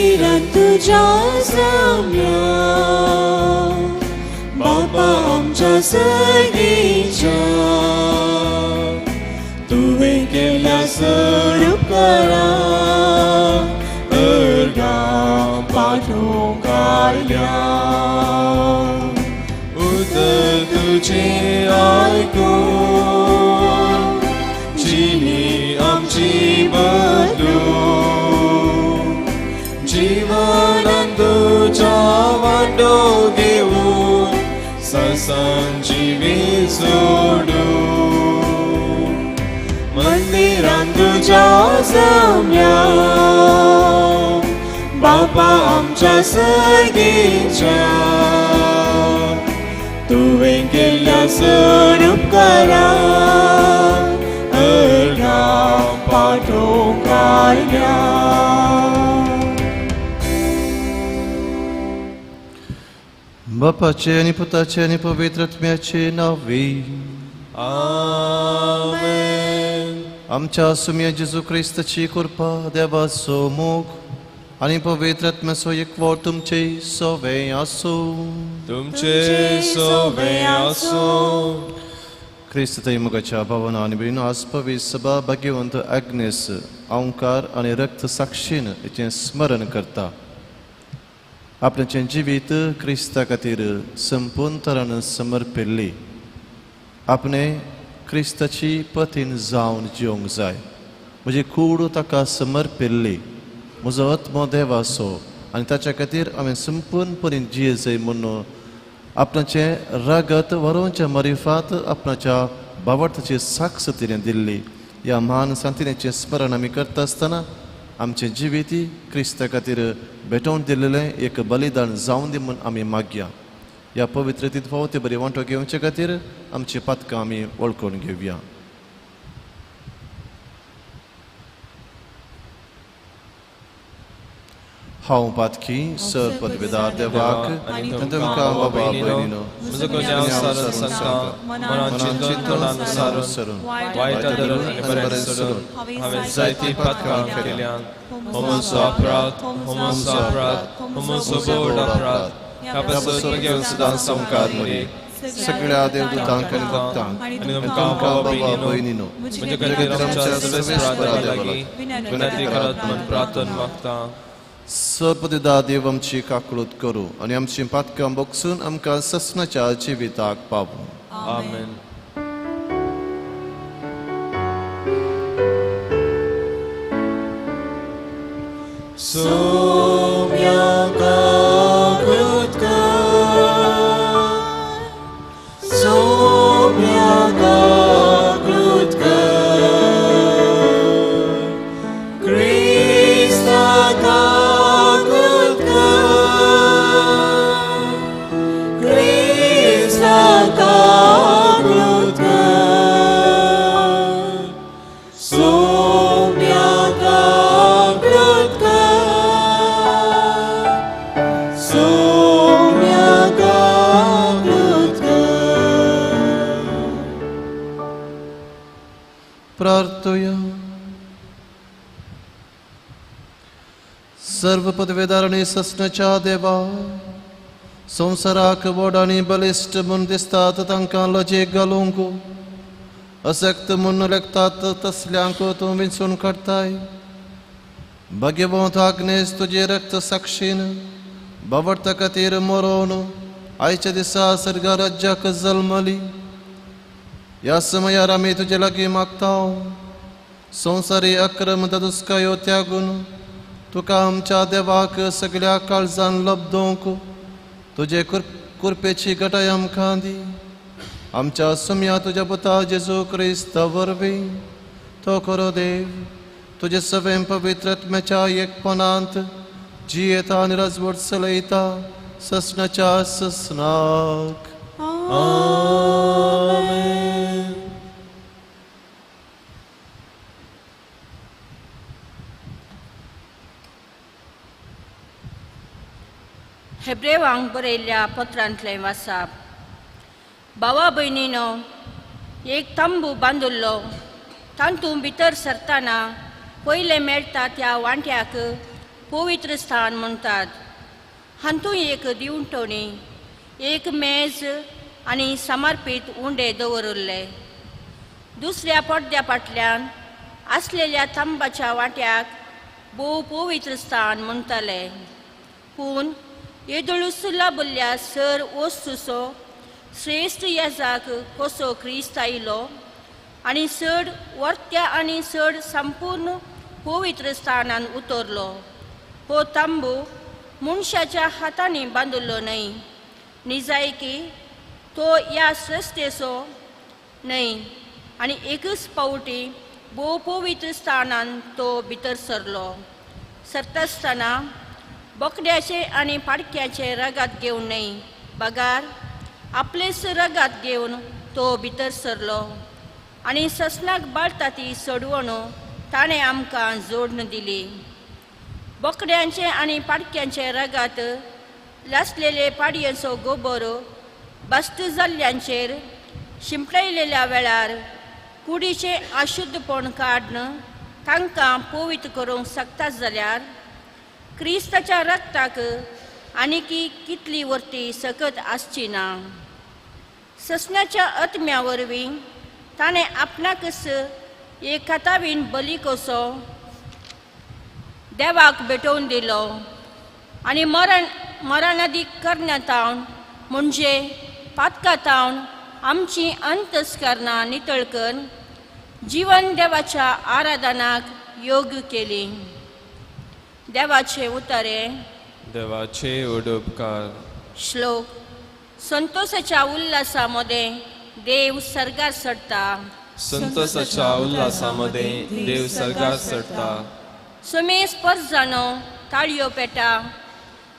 मंदिरात तुझ्या साम्या बापा आमच्या सगळीच्या तुवें केल्या स्वरूप करा पाठों काढल्या उदर तुझे ऐकून जिणी आमची बदलू जीवनान तुझ्या वाटो घेऊन ससान जिवी सोडू मंदिरान तुझ्या साम्या बापा आमच्या सगळीच्या तुवें केल्या स्वरूप करा पाठों काढल्या बापाचे आणि पुताचे आणि पवित्र आत्म्याचे नावे आमेन. आमच्या सुम्य जेजू ख्रिस्ताची कृपा देवाचो मोग आणि पवित्र आत्म्याचो एकवट तुमचे सोवे आसो तुमचे सोवे आसो ख्रिस्त तैमुगाच्या भावना आणि बिन आस्पवी सभा भाग्यवंत अग्नेस ओंकार आणि रक्त साक्षीन हेचें स्मरण करता आपणाचें जिवीत क्रिस्ता खातीर संपूर्ण तरान समर्पिल्ली आपणे क्रिस्ताची पतीन जावन जिवंक जाय म्हजी कूड ताका समर्पिल्ली म्हजो आत्मो देवाचो आनी ताच्या खातीर हांवें संपूर्णपणे जिये जाय म्हणून आपणाचे रगत वरोवच्या मरिफात आपणाच्या भावार्थाची साक्ष तिणें दिल्ली ह्या महान सांतिणेचें स्मरण आमी करता आसतना आमचें जिवीत क्रिस्ता खातीर भेटोवन दिल्लेलें एक बलिदान जावन दी म्हूण आमी मागया ह्या पवित्र तीत फावती बरी वांटो घेवचे खातीर आमची पातकां आमी वळखून घेवया हांव पातकी सर पदवेदार देवाक तुमकां बाबा भयणीनो मनान चिंतून वायट धरून आनी बरें सोडून हांवें जायती पातकां केल्यान होमोचो अपराध होमोचो बोड अपराध कापासत बगेव सुद्दां संकार मुरी सगळ्या देवदूतांक आनी भक्तांक आनी तुमकां बाबा भयणीनो म्हजे खातीर आमच्या सर्वेस्परा लागीं विनंती करत म्हूण प्रार्थना मागता सर्पदिदा देव आमची काकळूत करूं आनी आमची पातकां बोगसून आमकां ससनाच्या जिविताक पावूं आमेन सोम्या काकळूत कर सोम्या काकळूत कर क्रिस्ता काकळूत कर क्रिस्ता काकळूत कर सोम्या काकळूत प्रार्थया सर्व पदवेदार आनी ससनाच्या देवा संवसाराक व्हड आनी बलिश्ट म्हूण दिसतात तांकां लजेक घालूंक अशक्त म्हूण लेखतात तसल्यांक तूं विंचून काडताय भाग्यवंत आग्नेस तुजे रक्त साक्षीन भावार्था खातीर मरोवन आयच्या दिसा सर्गा राज्याक जल्मली ह्या समयार आमी तुजे लागीं मागता संवसारी अक्रम दुस्कायो त्यागून तुका आमच्या देवाक सगळ्या काळजान लब्धोवंक तुजे कृपेची गटाय आमकां दी आमच्या सुम्या तुज्या पुता जेजू क्रिस्ता वरवीं तो खरो देव तुजे सवें पवित्र आत्म्याच्या एकपणांत जियेता आनी राजवट चलयता ससनाच्या ससनाक आमेन. हेब्रेवांक बरयल्ल्या पत्रांतलें वाचप भावा भयणीनो एक तंबू बांदुल्लो तातूंत भितर सरतना पयले मेळटा त्या वांट्याक पवित्र स्थान म्हणटात. हातूंत एक दिवटोणी, एक मेज आनी समर्पीत उंडे दवरले. दुसऱ्या पडद्या फाटल्यान आसलेल्या तंबाच्या वाट्याक भोव पवित्र स्थान म्हणटाले. पूण येदळूस लाभिल्ल्या सर वस्तूचो श्रेष्ठ याजाक कसो क्रिस्त आयलो आनी चड वर्त्या आनी चड संपूर्ण पवित्र स्थानान उतरलो. हो तंबू मनशाच्या हातांनी बांदिल्लो न्हय, निजायकी तो ह्या सृश्टेचो न्हय, आनी एकच पावटी भोव पवित्र स्थानान तो भितर सरलो. सरतासतना बोकड्याचे आनी पाडक्याचे रगत घेवन न्हय, बगार आपलेच रगत घेवन तो भितर सरलो. आनी ससनाक बाळटा ती सोडवण ताणें आमकां जोडून दिली. बोकड्यांचे आनी पाडक्यांचे रगत लासलेले पाडयेचो गोबर बस्त जाल्ल्यांचेर शिंपडयलेल्या वेळार कुडीचे अशुद्धपण काडून तांकां पवित्र करूंक शकता जाल्यार क्रिस्ताच्या रक्ताक आनीकी कितली वर्ती सकत आसची ना. ससनाच्या आत्म्या वरवीं ताणें आपणाकच एक कातावीन बली कसो देवाक भेटोवन दिलो आनी मरणादीक करण्यातावन म्हणजे पातकातावन आमची अंतस्करणां नितळ करून जीवन देवाच्या आराधनाक योग्य केली. देवाचे उतारे. देवाचे उडोपकार. श्लोक. संतोषाच्या उल्हासामध्ये देव सर्गार चडटा. संतोषाच्या उल्हासामध्ये देव सर्गार चडटा. समे स्पर्श जाणो ताळयो पेटा,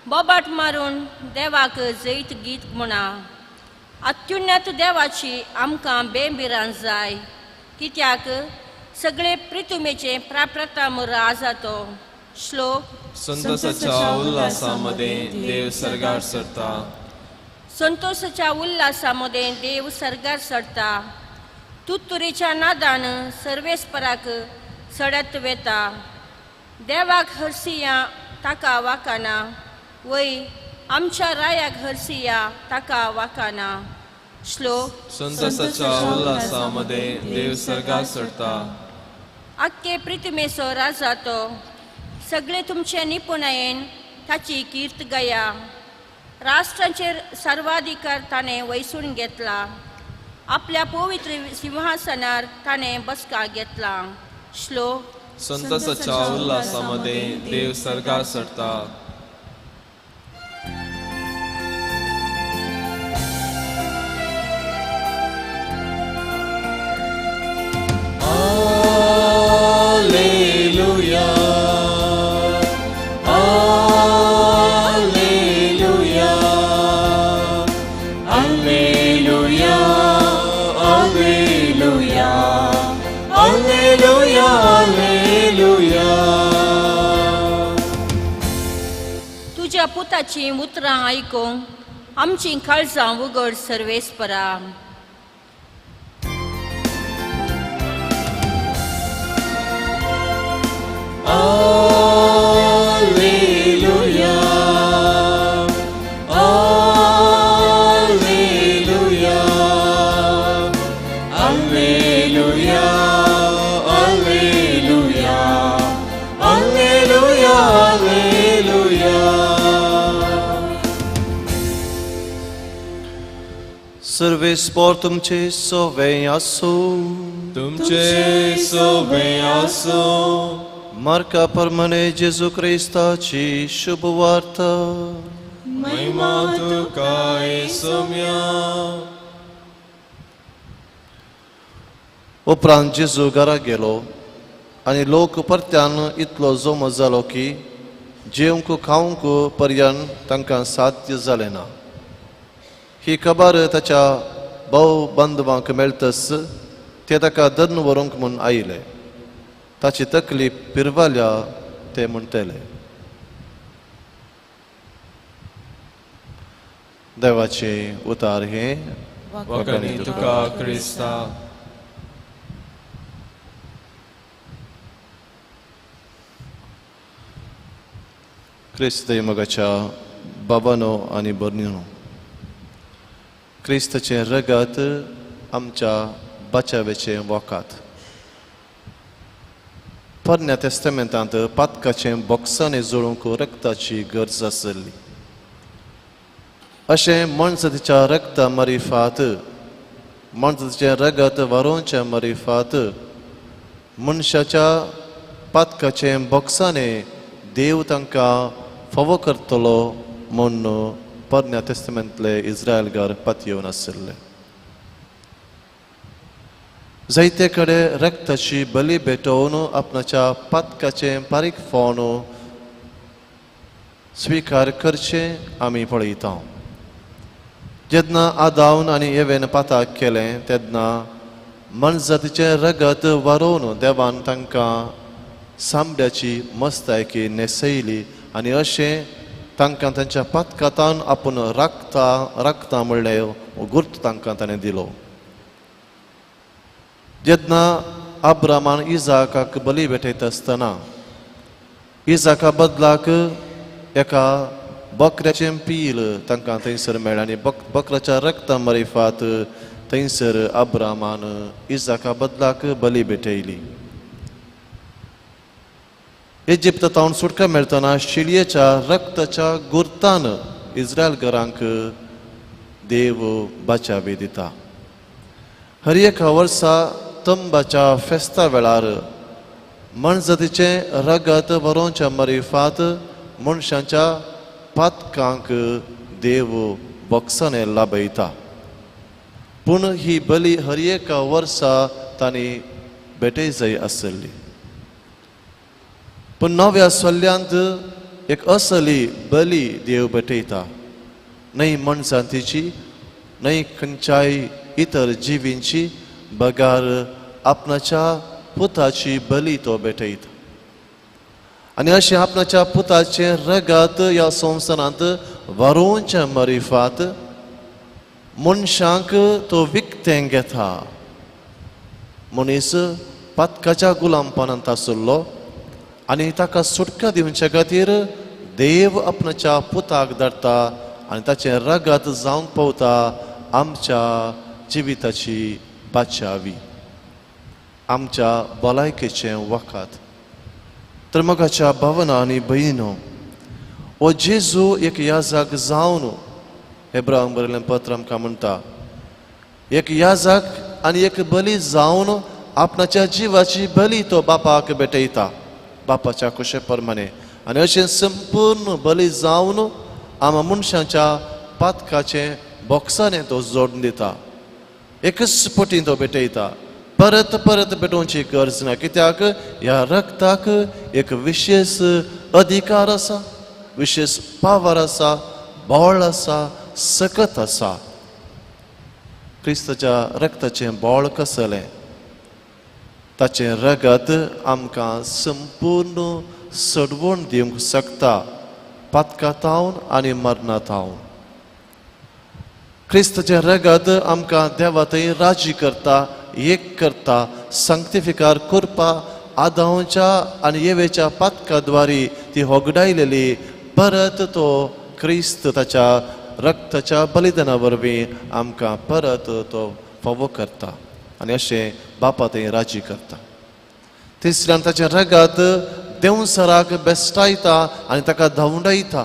बोबाट मारून देवाक जैत गीत म्हणा. अत्युन्नत देवाची आमकां बेबिरान जाय, कित्याक सगळे पृथ्वीचे प्रप्रथम राजा तो. श्लोक. संतोषाच्या उल्हासामध्ये देव सर्गार चडटा. संतोषाच्या उल्हासामध्ये देव सर्गार चडटा. तुतुरीच्या नादान सर्वेस्पराक चडत वेता. देवाक हरसिया ताका वाकाना, वय आमच्या रायाक हरसिया ताका वाकाना. श्लोक. संतोषाच्या उल्हासामध्ये देव सर्गार चडटा. आख्खे पृथ्वीचो राजा तो. सगळे तुमचे निपुणयेन ताची कीर्त गया. राष्ट्रांचेर सर्वाधिकार ताणें वैसून घेतला. आपल्या पवित्र सिंहासनार ताणें बसका घेतला. श्लोक. संतोषाच्या उल्हासामध्ये देव सर्गार चडटा. Alleluia, Alleluia, Alleluia, Alleluia, Alleluia, Alleluia. तुझ्या पुताची उतरां आयकूंक आमची काळजां उगड सर्वेस्परा. Alleluia, Alleluia, Alleluia, Alleluia, Alleluia, Alleluia. सर्वेस्पर तुमचे सोवे आसो. तुमचे सोबे आसो. मार्का परमने जेजू क्रिस्ताची शुभ वार्ता. महिमा तुका येसुम्या. उपरांत जेजू घरा गेलो आनी लोक परत्यान इतलो जोम जालो की जेवंक खावंक पर्यंत तांकां साध्य जालें ना. ही खबर ताच्या भाव बांदवांक मेळटस ते ताका धरून व्हरूंक म्हूण आयले. ताची तकली पिरवाल्या ते म्हणटले. देवाचे उतार हे. वखणी तुका क्रिस्ता. क्रिस्त मोगाच्या बाबानो आनी भगिनीनो, क्रिस्ताचें रगत आमच्या बचावेचें वखाद. पोरण्या तेस्तामेंतांत पातकाचें बॉक्सांनी जोडूंक रक्ताची गरज आसली. अशें मनजातीच्या रक्ता मरिफात, मनजातीचें रगत व्हारोवच्या मरिफात मनशाच्या पातकाचें बॉक्सांनी देव तांकां फावो करतलो म्हूण पोरण्या तेस्तामेंतले इस्रायलकार पातयेवन आशिल्ले. जायते कडेन रक्ताची बली भेटोवन आपणाच्या पातकाचें बारीक फोन स्विकार करचें आमी पळयता. जेन्ना आदावन आनी एवेन पाताक केलें तेन्ना मनजातीचें रगत व्हारोवन देवान तांकां सामड्याची मस्तायकी नेसयली आनी अशें तांकां तांच्या पातकांतान आपूण राखता म्हणलें गुर्त तांकां ताणें दिलो. जेन्ना अब्रामान इजाकाक बली भेटयत आसतना इजाका बदलाक एका बकऱ्याचें पील तांकां थंयसर मेळ्ळें आनी बकऱ्याच्या रक्ता मरिफात थंयसर अब्रामान इजाका बदलाक बली भेटयली. इजिप्तांत सुटका मेळटना शिळयेच्या रक्ताच्या गुर्तान इस्रायलकारांक देव बचावी दिता. हर एका वर्सा तंबाच्या फेस्ता वेळार मनजातीचें रगत व्हरोवच्या मरिफात मनशांच्या पातकांक देव बॉक्सांनी लाभयता. पूण ही बली हर एका वर्सा तांणी भेटय जाय आसली. पूण नव्या सोल्ल्यांत एक असली बली देव भेटयता. न्हय मनशांतीची, न्हय खंयच्याय इतर जिवींची, बगार आपणाच्या पुताची बली तो भेटयता. आनी अशें आपणाच्या पुताचें रगत ह्या संवसारांत व्हारोवच्या मरिफात मनशांक तो विकतें घेता. मनीस पातकाच्या गुलामपणांत आसलो आनी ताका सुटका दिवचे खातीर देव आपणाच्या पुताक धाडटा आनी ताचें रगत जावंक पावता आमच्या जिविताची बाचावी, आमच्या भलायकेचें वखाद. तर मोगाच्या भावना आनी भयणो, हो जेजू एक याजक जावन हेब्रांक बरयल्लें पत्र आमकां म्हणटा, एक याजक आनी एक बली जावन आपणाच्या जिवाची बली तो बापाक भेटयता बापाच्या कुशे प्रमाणे. आनी अशें संपूर्ण बली जावन आम मनशांच्या पातकाचें बॉक्सांनी तो जोडून दिता. एकच पटी तो भेटयता, परत परत भेटोवची गरज ना. कित्याक ह्या रक्ताक एक विशेष अधिकार आसा, विशेष पावर आसा, बोळ आसा, सकत आसा. क्रिस्ताच्या रक्ताचें बोळ कसलें? ताचें रगत आमकां संपूर्ण सडवून दिवंक शकता, पातकांतावन आनी मरणांतावन. क्रिस्ताचें रगत आमकां देवा थंय राजी करता, एक करता, सांक्तिफिकार करपा आदांच्या आनी येवेच्या पातकाद्वारी ती होगडायलेली परत तो क्रिस्त ताच्या रक्ताच्या बलिदाना वरवीं आमकां परत तो फावो करता आनी अशें बापा थंय राजी करता. तिसऱ्यान ताचें रगत देवसराक बेश्टायता आनी ताका धांवडायता.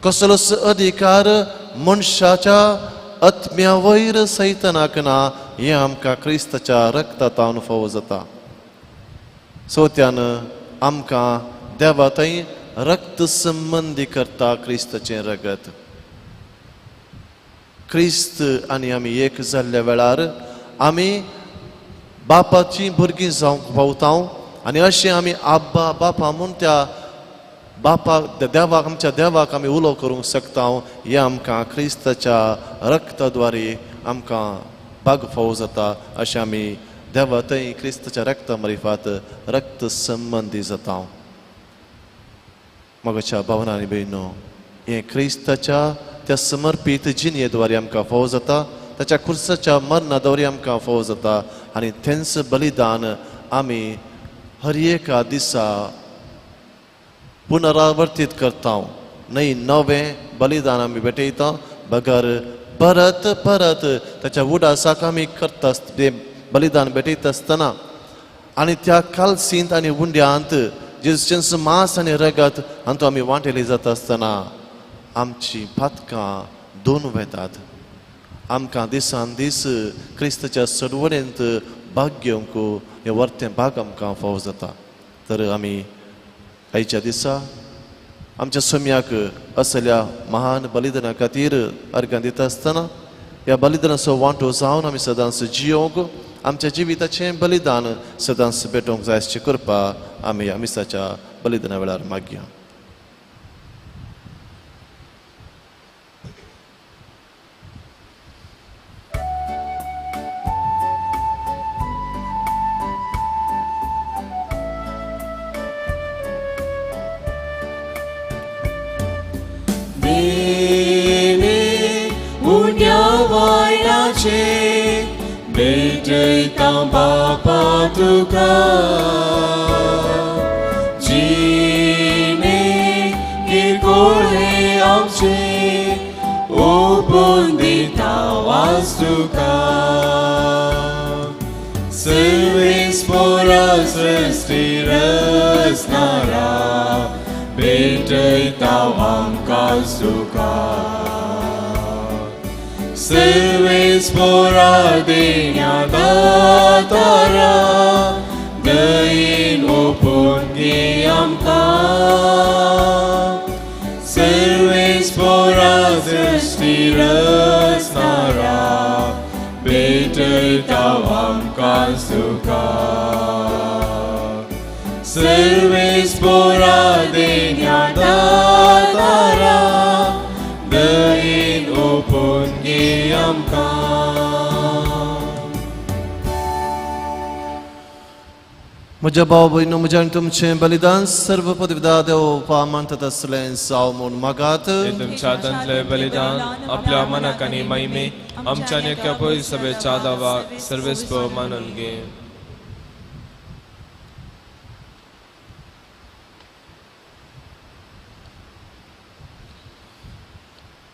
कसलोच अधिकार मनशाच्या आत्म्या वयर सैतानाक ना, हें आमकां क्रिस्ताच्या रक्तांतावन फावो जाता. चवथ्यान आमकां देवा थंय रक्त संबंदी करता क्रिस्ताचें रगत. क्रिस्त आनी आमी एक जाल्ल्या वेळार आमी बापाची भुरगीं जावंक पावता आनी अशें आमी आब्बा बापा म्हूण त्या बापाक देवाक आमच्या देवाक आमी उलो करूंक शकता. हें आमकां क्रिस्ताच्या रक्ताद्वारे आमकां भाग फावो जाता. अशें आमी देवा थंय क्रिस्ताच्या रक्ता मरिफात रक्त संबंदी जाता. मोगाच्या भावना आनी भयणो, हें क्रिस्ताच्या त्या समर्पीत जिणयेद्वारे आमकां फावो जाता, ताच्या खुर्साच्या मरणाद्वारे आमकां फावो जाता आनी तेंच बलिदान आमी हर एका दिसा पुनरावर्तीत करता नाही नवें बलिदान आमी भेटयता बगर परत परत त्याच्या उडासाक आमी करता ते बलिदान भेटयता आसतना आनी त्या कालसींत आनी उंड्यांत जेजूचें मांस आनी रगत हातूंत आमी वांटेली जाता आसतना आमची पातकां दोन वेतात आमकां दिसान दीस क्रिस्ताच्या सडवडेंत भाग घेवंक हें वर्तें भाग आमकां फावो जाता तर आमी आयच्या दिसा आमच्या सम्याक असल्या महान बलिदाना खातीर अर्घां दिता आसतना ह्या बलिदानाचो वांटो जावन आमी सदांच जियोंक आमच्या जिविताचें बलिदान सदांच भेटोवंक जाय अशें करपा आमी ह्या मिसाच्या बलिदाना वेळार मागया. भेटयता बापा तुका जिणे किरकोळे आमचे ओपून दिता वास तुका सर्वेस्परा सृष्टी रचणारा भेटयता आमकां तुका सर्वेस्परा देण्या दातारा दयेन ओपून घे आमकां सर्वेस्परा सृष्टी रचणारा भेटयता आमकां तुका सर्वेस्परा देण्या दातारा दयेन ओपून घे आमकां. म्हज्या भाव भयणो म्हज्या आनी तुमचें बलिदान सर्व पदविदा देवपा मानतात असलें जावं म्हूण मागात. हे तुमच्या हातांतलें बलिदान आपल्या मनाक आनी महिमे आमच्या नेक्या पळय सभेच्या दावाक सर्वेस्प मानून घे.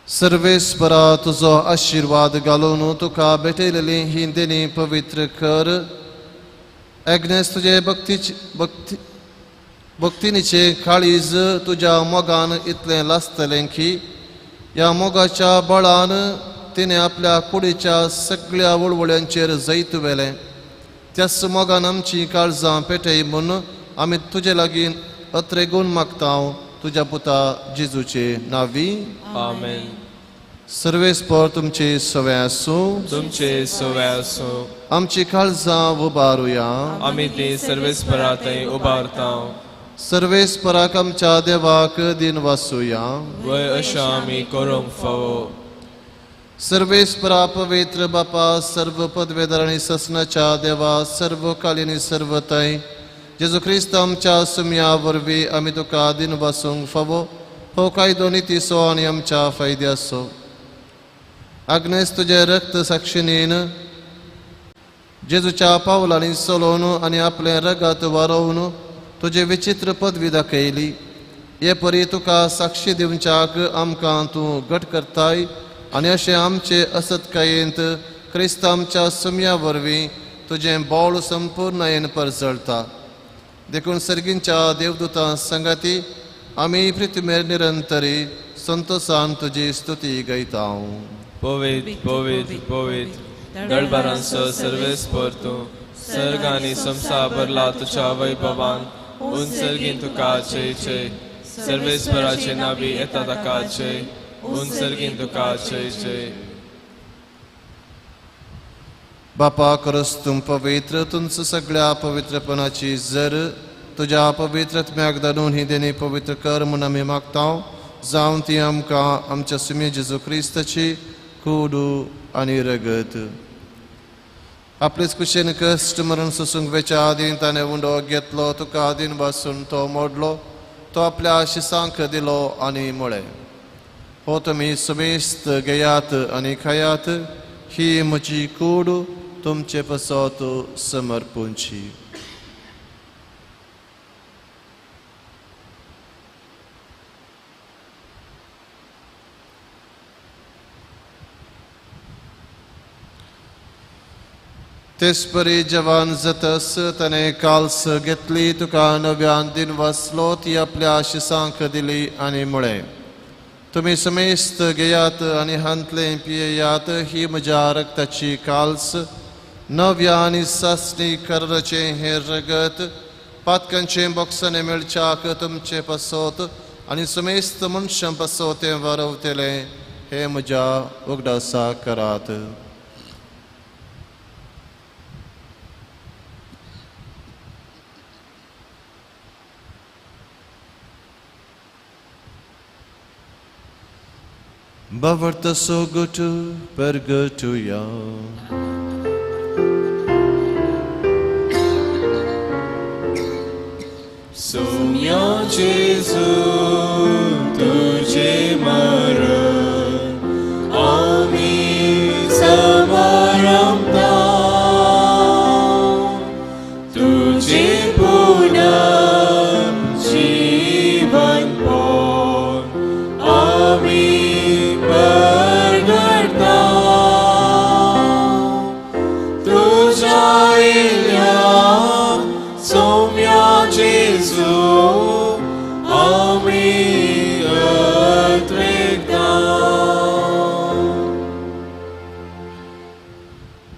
सर्वेस्परा तुजो आशिर्वाद घालून तुका भेटयलेली ही देणी पवित्र कर. एग्नेस तुजे भक्तिनीचे काळीज तुज्या मोगान इतलें लासतलें की ह्या मोगाच्या बळान तिणें आपल्या कुडीच्या सगळ्या वळवळ्यांचेर जैत वेलें. त्याच मोगान आमची काळजां पेटय म्हूण आमी तुजे लागीं अत्रेगून मागता तुज्या पुता जेजूचे नांवी. आमेन. सर्वेस्पर तुमचे सवे आसूं. तुमचे सवे आसूं. आमची काळजां उबारुया. आमी ती सर्वेस्परा थंय उबारता. सर्वेस्पराक आमच्या देवाक दिन वासुया. वय अशें आमी करूंक फावो. सर्वेस्परा पवित्र बापा सर्व पदवेदार आनी ससनाच्या देवा सर्व काळी आनी सर्व थंय जेजू क्रिस्त आमच्या सुम्या वरवीं आमी तुका दिन वासूंक फावो हो कायदो नितीसो आनी आमच्या फायद्याचो. आग्नेस तुजे रक्त साक्षिणीन जेजूच्या पावलांनी चलोवन आनी आपलें रगत वारोवन तुजे विचित्र पदवी दाखयली. हे परी तुका साक्षी दिवच्याक आमकां तूं घट करताय आनी अशें आमचे असतकायेंत क्रिस्त आमच्या सुम्या वरवीं तुजें बोळ संपूर्णयेन परजळटा. देखून सर्गींच्या देवदूतां संगती आमी पृथ्वीमेर निरंतरी संतोषान तुजी स्तुती गायता. पवित पवित पवित दळबारांचो सर्वेस्पर तूं सर्ग आनी संवसार भरला तुज्या वैभवान उंचर्गीन तुका जय जय. सर्वेस्पराचे नावी येता ताका जय. उंचर्गीन तुका जय जय. बापा खरंच तूं पवित्र तुमचं सगळ्या पवित्रपणाची जर तुज्या पवित्रत्म्याक धाडून ही देणी पवित्र कर म्हूण आमी मागता. जावं ती आमकां आमच्या सुमे जेजू क्रिस्ताची कूड आनी रगत. आपलेच कुशेन कश्ट मरण सोसूंक वेच्या आदीं ताणें उंडो घेतलो तुका आदीन वासून तो मोडलो तो आपल्या शिसांक दिलो आनी म्हळें हो तुमी समेस्त घेयात आनी खायात ही म्हजी कूड तुमचे पसत समर्पूंची. तेचपरी जवान जतस तने काल्स घेतली तुका नव्यान दिनवासलो ती आपल्या आशिसांक दिली आनी म्हळें तुमी समेस्त घेयात आनी हांतले पियेयात ही म्हज्या रक्ताची काल्स नव्या आनी सासणी करचे हे रगत पातकांचे बोक्साने मेळच्याक तुमचे पसोत आनी समेस्त मनशां पसोते वारवतले हे म्हज्या उगडासा करात. Bavarta sogutu pergatuya. Sumya Jesu tujhe maran ami samaramta tujhe punam jivan pon ami pergarta tuja ilya Soumya Jesu ami अत्रेकता.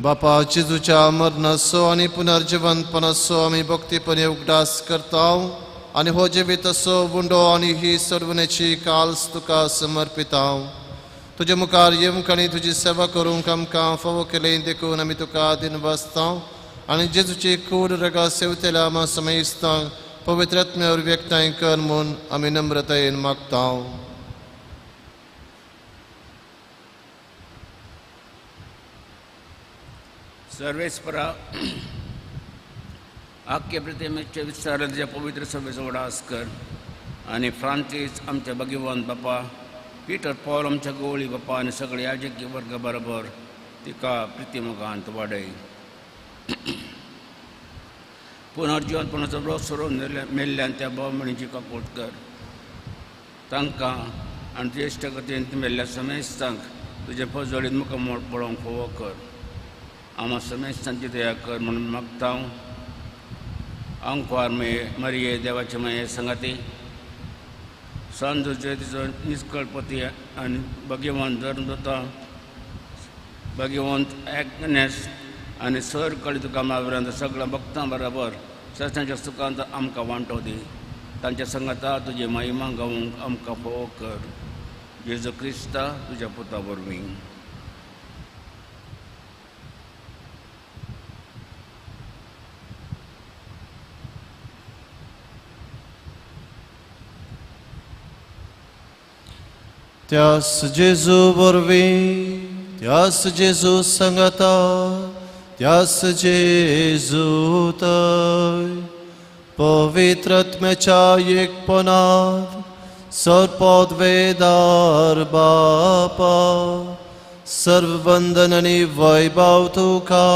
बापा जेजूच्या मरणाचो आनी पुनर्जिवंतपणाचो आमी भक्तीपणे उगडास करता आनी हो जिविताचो वुंडो आनी ही सर्वनेची काल्स तुका समर्पिता. तुजे मुखार येवंक आनी तुजी सेवा करूंक आमकां फावो केलें देखून आमी तुका दिनवासता आनी जेजूची कूड रगा सेवतेल्या आमा समेस्तांक पवित्र आत्म्यावर व्यक्ताय कर म्हूण आमी नम्रतायेन मागता. सर्वेस्परा आख्खे प्रतिमेचे विस्ताराच्या पवित्र सभेचो उडास कर आनी फ्रांसीस आमचे भगिवंत बापा पीटर पॉल आमच्या गवळी बापा आनी सगळे याजकी वर्ग बरोबर तिका प्रितीमुखांत वाडय. पुनर्जिवंतपणाचो रोस सोडून मेल्ल्यान त्या भोवमणीची काकूट कर. तांकां आनी ज्येश्ठ गतीन मेल्ल्या समेस्तांक तुजे फजोडीन मुखार पळोवंक फोव कर. आमा समेस्तांची दया कर म्हणून मागता. आंकवार मरिये देवाचे माये संगाती सांजूचे तिचो निश्कळपती आनी भगिवंत धर्मदूता भगिवंत एग्नेस आनी सर कळी तुका मागरांत सगळ्या भक्तां बरोबर सत्याच्या सुखांत आमकां वांटो दी. तांच्या संगता तुजी महिमा गावूंक आमकां फोव कर. जेजू क्रिस्ता तुज्या पुता वरवीं. त्यास जेजू वरवीं त्यास जेजू संगता त्यास जेजू तय पवित्र आत्म्याच्या एकपणात सर्वपद वेदार बापा सर्व वंदन आनी वैभव तुका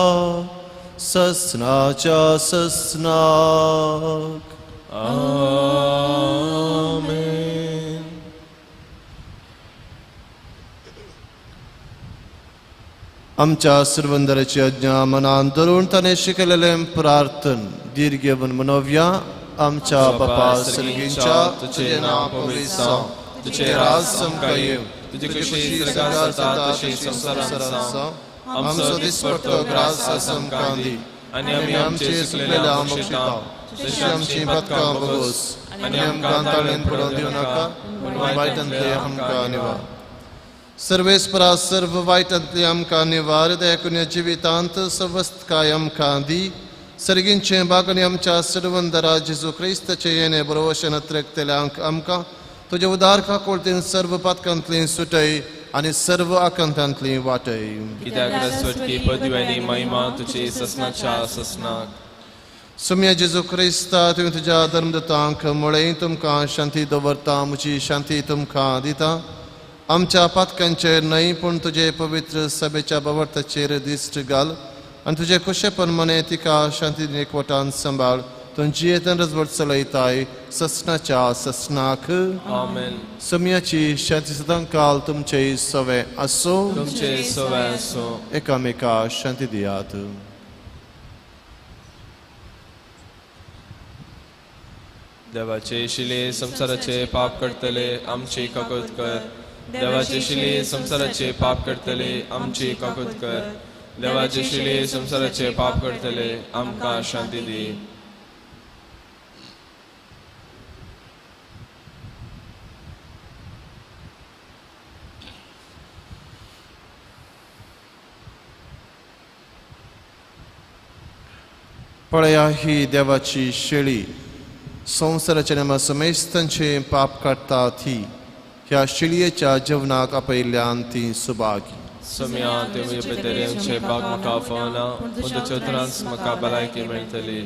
ससनाच्या ससनाक. Amen. आमच्या सर्वंदराची आज्ञा मनान धरून ताणें शिकयलेलें प्रार्थन दीर्घ मनोव्या. आमच्या बापा सर्गींच्या तुझे नाव पवित्र जावं तुझे राज आमकां येवं तुजी कशी स्वर्गार जाता तशी संवसारांत जावं. आमचो दिसपट्टो ग्रास आमकां दी आनी आमी आमचे चुकलेल्या आमकां तशी आमची पदकां भोगोस आनी आमकां ताळेन पडोवन दिवं नाका पूण वायटांतले आमकां निवार. सर्वेस्परा सर्व वायटांतली आमकां निवार दयाकुन्या जिवितांत सवस्त काय आमकां दी. सर्गींचे बागणी आमच्या सर्वंदरा जेजू क्रिस्ताचे येणे बरोवशेन अत्रेकतेल्यांक आमकां तुजे उदार काकोळतीन सर्व पातकांतली सुटय आनी सर्व आकांतांतली वाटय. कित्याक रसवटकी पदवी आनी महिमा तुजी ससनाच्या ससनाक. सुम्या जेजू क्रिस्ता तुवें तुज्या धर्मदूतांक म्हळें तुमकां शांती दवरता म्हजी शांती तुमकां दिता. आमच्या पातकांचेर न्हय पूण तुजे पवित्र सभेच्या बाबताचेर दिश्ट घाल आनी तुजे खुशेपण मने तिका शांतीन एकवटान सांबाळ. तूं जियेतन रजवट चलयताय ससनाच्या ससनाक. आमेन. सुम्याची शांती सदां काल तुमचे सवे आसूं. तुमचे सवे आसूं. एकामेका शांती दियात. देवाचे शिले संसाराचे पाप करतले आमची काकुत कर देवाचे शिले संसाराचे पाप करतले आमची काकुत कर देवाचे शिले संसाराचे पाप करतले आमकां शांती दी पळया ही देवाची शेळी संसाराच्या नेमा समेस्तांचे पाप काडटा ती ह्या शेळयेच्या जेवणाक आपयल्ल्यान ती सुभागी सम्या ते म्हजे भितरेंचे भाग म्हाका फोना पूण तुज्या उतरांच म्हाका भलायकी मेळटली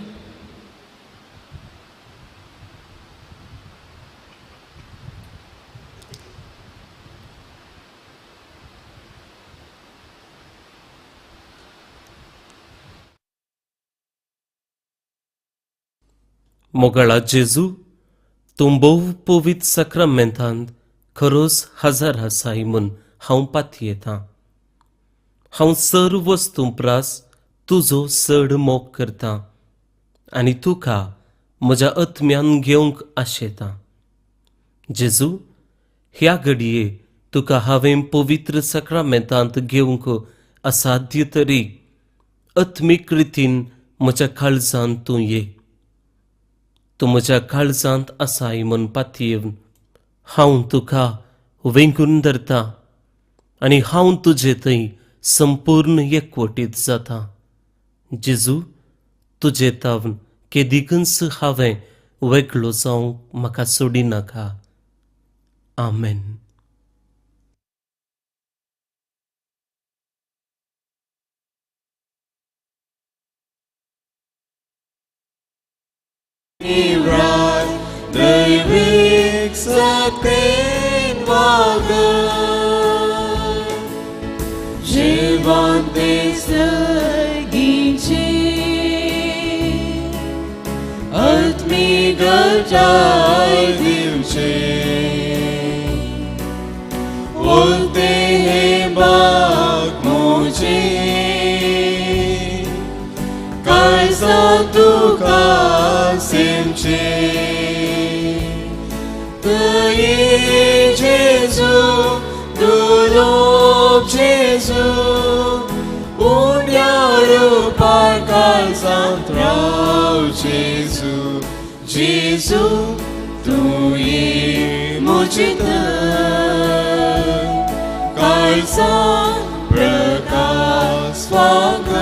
मोगळा जेजू तूं भोव पवित्र सक्रामेंतांत खरोच हजर आसाय म्हूण हांव पातयेतां हांव सर्व वस्तू प्रास तुजो चड मोग करतां आनी तुका म्हज्या आत्म्यान घेवंक आशेतां जेजू ह्या घडये तुका हांवें पवित्र सक्रामेंतांत घेवंक असाध्य तरी आत्मीक रितीन म्हज्या काळजांत तूं ये तूं म्हज्या काळजांत आसाय म्हूण पातयेवन हांव तुका वेंकून धरतां आनी हांव तुजे थंय संपूर्ण एकवटीत जाता जेजू तुजे तावन केदिकच हांवें वेगळो जावंक म्हाका सोडिनाका आमेन दैविक सत्तेन वागत जिवंते सर्गीचे आत्मीक गरजाय दिवचे बोलते हे बाग मोचे कायसा तुका सेमचे तये जेजू दुलोब जेजू उन्यारो पारकाल सांत्राव जेजू जेजू तू ये मुझे कायसा प्रकाश स्वागत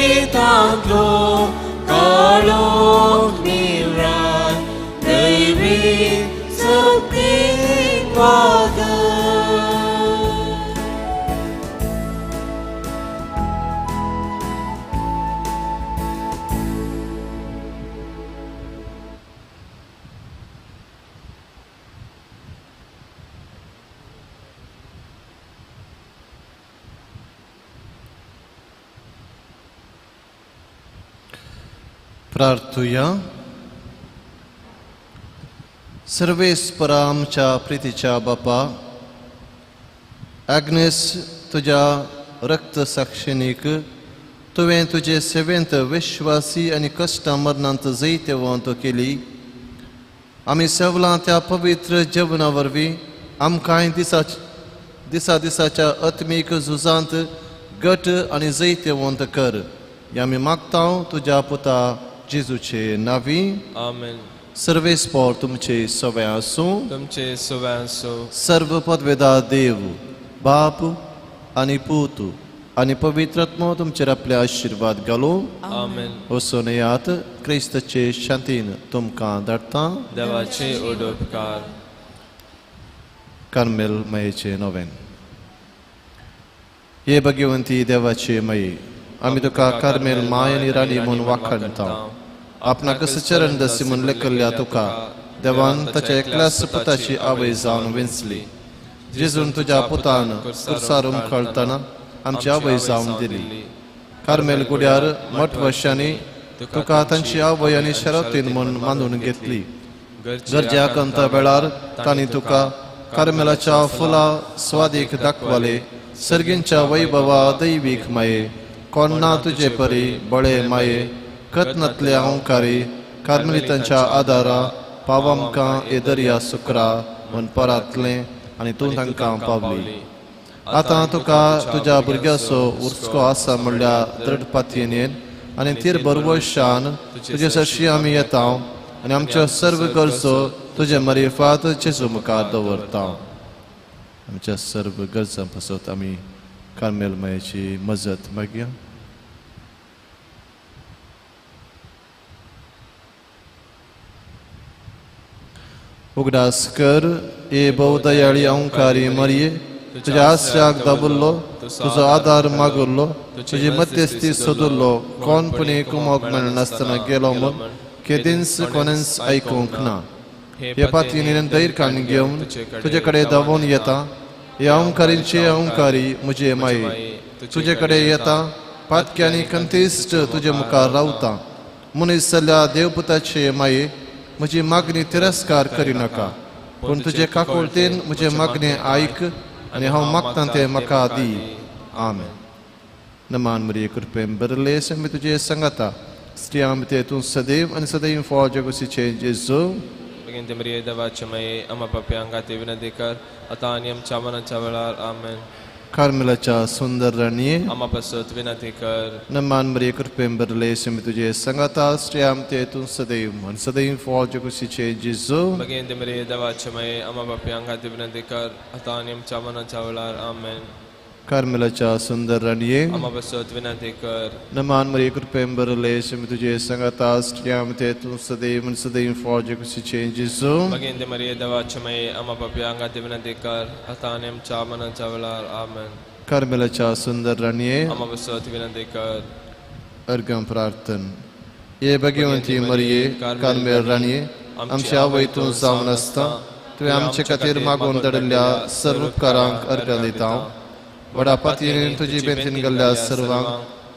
जीवितांतलो काळोख निवरान दैवीक सत्तेन वागत प्रार्थुया सर्वेस्परा आमच्या प्रितीच्या बापा ॲग्नेस तुज्या रक्त साक्षिणीक तुवें तुजे सेवेंत विश्वासी आनी कश्टां मरणांत जैतवंत केली आमी सगळां त्या पवित्र जेवणा वरवीं आमकांय दिसा दिसाच्या आत्मीक झुजांत घट आनी जैतवंत कर या आमी मागतां तुज्या पुता जेजूचे नावी आमेन सर्वेस्पर तुमचे सवय आसूं तुमचे सुवे आसूं सर्व पदवेदार देव बाप आनी पूत आनी पवित्र आत्मा तुमचेर आपले आशिर्वाद घालो आमेन वचून येयात क्रिस्ताचे शांतीन तुमकां धाडटा देवाचे उडोपकार कार्मेल मयेचे नोवेन हे भगवंती देवाचे मये आमी तुका कार्मेल माय आनी राणी म्हूण वाखाणता आपणाक चरण दसी म्हूण लेखल्या तुका देवान ताच्या एकल्याच पुताची आवय जावन वेंचली जेजून तुज्या पुतान कुर्सार उमखळतना आमची आवय जावन दिली कार्मेल गुड्यार मठ वर्षांनी तुका तांची आवय आनी शरतीन म्हूण मानून घेतली गरज्याक अंत वेळार तांणी तुका कार्मेलाच्या फुला स्वादीक दाखवाले सर्गींच्या वैभवा दैवीक माये कोण ना तुजे परी बळे माये कथनातल्या ओंकारी कार्मेलितांच्या आदारा पाव आमकां हे दर्या सुकरा म्हण परातलें आनी तूं तांकां पावली. आतां तुका तुज्या भुरग्याचो उर्स्को आसा म्हणल्यार दृढपातयेन येन आनी तीर बरवशान तुजे सरशी आमी येता आनी आमच्यो सर्व गरजो तुजे मरेफात जेजू मुखार दवरता. आमच्या सर्व गरजां पासत आमी कार्मेल मायेची मजत मागया. उगडास कर ए बहुदयाळी ओंकारी मरिये, तुज्या आश्र्याक दाबुल्लो तुजो आदार मागुल्लो तुजी मध्यस्थी सोदुल्लो कोणपणी कुमोक मेळनासतना गेलो म्हूण केदींस कोणेंच आयकूंक ना. ह्या पातयेन दैरकान घेवन तुजे कडेन धांवून येता. ह्या ओंकारीचे ओंकारी म्हजे माये, तुजे कडेन येता पातक्यांनी कंतिश्ट तुजे मुखार रावता. मनीस जाल्ल्या देवपुताचे माये, म्हजी मागणी तिरस्कार करिनाका, पूण तुजे काकुळतेन म्हजे मागणें आयक आनी हांव मागतां तें म्हाका दी. आमेन. नमान मरिये कृपेन बरलेस आमी तुजे सांगाता स्त्रियां भितर तूं सदैव आनी सदैव फळ जगोसीचे जेजू. Beginne Maria devace mei, ama papiangati vinadikar, ataniam chamana chavalar, amen. कार्मेलाच्या सुंदर राणीये, Ama pasut vinadikar, नमान मरिये कृपेन बरलेस आमी तुजे सांगाता स्त्रियां भितर तूं सदैव आनी सदैव फळ जगोसीचे जेजू. Beginne Maria devace mei, ama papiangati vinadikar, ataniam chamana chavalar, amen. कार्मेलाच्या सुंदर राणीये, Ama pasut vinadikar, नमान मरिये कृपेन बरलेस आमी तुजे सांगाता स्त्रियां भितर तूं सदैव आनी सदैव फळ जगोसीचे जेजू. Beginne Maria devace mei, ama papiangati vinadikar, ataniam chamana chavalar, amen. कार्मेलाच्या सुंदर राणीये, Ama pasut vinadikar, अर्गम प्रार्थन. ये भगवंती मरिये कार्मेल राणीये, आमच्या आवयतूं जावन आसता तुवें आमचे खातीर मागून दडल्या सर्व उपकारांक अर्घ दिता. व्हडा पातयेन तुजी बेंतीन गेल्ल्या सर्वांक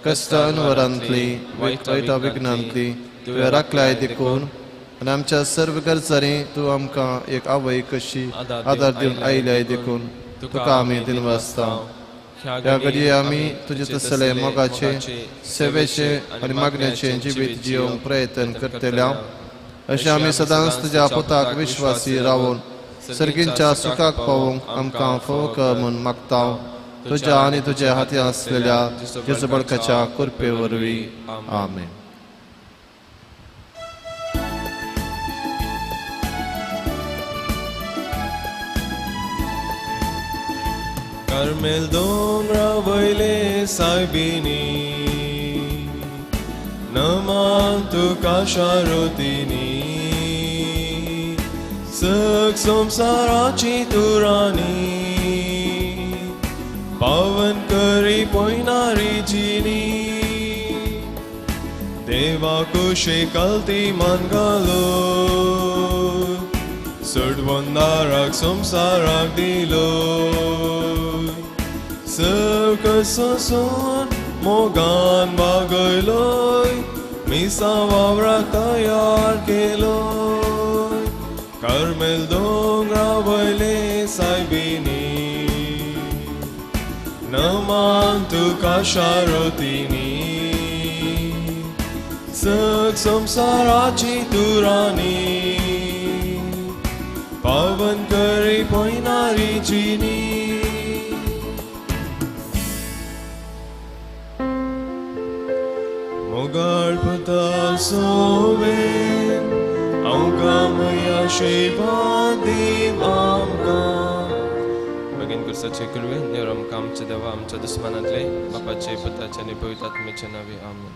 कश्ट अनवरांतली वायटा विघ्नांतली तुवें राखल्याय देखून आनी आमच्या सर्व गरजांनी तूं आमकां एक आवय कशी आदार दिवन आयल्याय देखून तुका आमी दिनवासता. ह्या घडये आमी तुजे तसले मोगाचे सेवेचे आनी मागण्याचे जिवीत जिवंक प्रयत्न करतल्या. अशें आमी सदांच तुज्या पुताक विश्वासी रावून सर्गींच्या सुखाक पावूंक आमकां फोव कर म्हूण मागता. तुज्या आनी तुज्या हाती आसलेल्या जेजू बळकाच्या कृपे वरवीं. आमेन. Carmel dombra voile saibini, naman tu kasharotini, saksom sarachi turani, pavan kari poinari jini, deva kushe kalti mangalo, sudvandarak samsarak dilo. Săcăsăsun mogan bagăloi, misa vavrak tayar keloi. Carmel dongra voile saibini, naman tu kasharotini, săc samsarachi turani, pavan kari poinari jini. Mogalpata soven, auka maya shivadim amka. Bagin kursaचे कृवे निरम कामचे देवा आमच्या दुश्मनातले बापाचे पुताचे आणि पवित्र आत्म्याचे नावे आमेन.